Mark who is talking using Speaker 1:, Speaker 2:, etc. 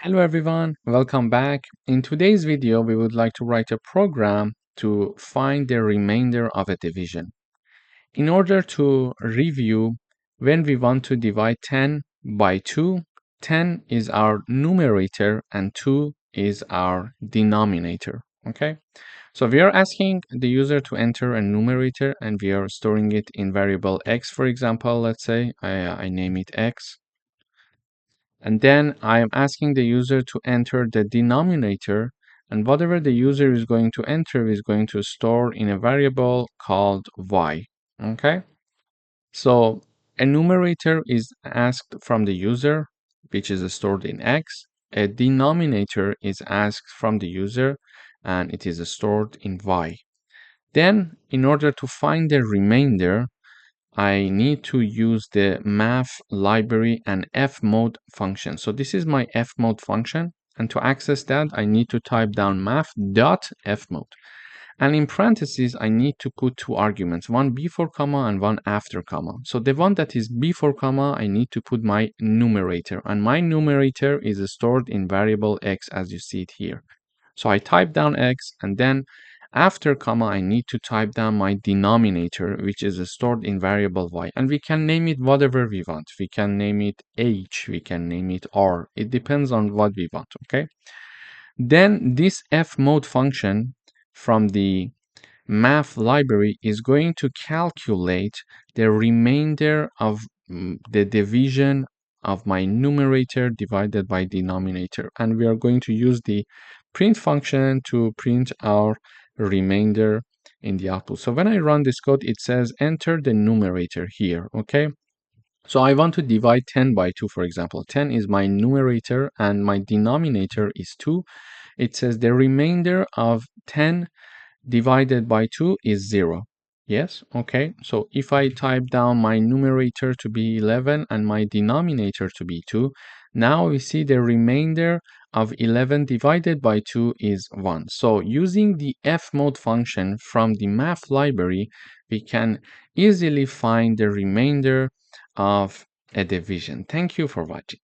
Speaker 1: Hello everyone, welcome back. In today's video, we would like to write a program to find the remainder of a division. In order to review, when we want to divide 10 by 2, 10 is our numerator and 2 is our denominator. Okay, so we are asking the user to enter a numerator and we are storing it in variable x, for example. Let's say I name it x. And then I am asking the user to enter the denominator, and whatever the user is going to enter is going to store in a variable called y. Okay, so a numerator is asked from the user, which is stored in x. A denominator is asked from the user, and it is stored in y. Then, in order to find the remainder, I need to use the math library and fmode function. So this is my fmode function. And to access that, I need to type down math.fmode. And in parentheses, I need to put two arguments, one before comma and one after comma. So the one that is before comma, I need to put my numerator. And my numerator is stored in variable x as you see it here. So I type down x, and then after comma, I need to type down my denominator, which is stored in variable y. And we can name it whatever we want. We can name it h, we can name it r. It depends on what we want, okay? Then this fmode function from the math library is going to calculate the remainder of the division of my numerator divided by denominator, and we are going to use the print function to print our remainder in the output. So when I run this code, it says enter the numerator here. Okay, so I want to divide 10 by 2, for example. 10 is my numerator and my denominator is 2. It says the remainder of 10 divided by 2 is 0. Yes, okay. So if I type down my numerator to be 11 and my denominator to be 2, now we see the remainder of 11 divided by 2 is 1. So using the fmode function from the math library, we can easily find the remainder of a division. Thank you for watching.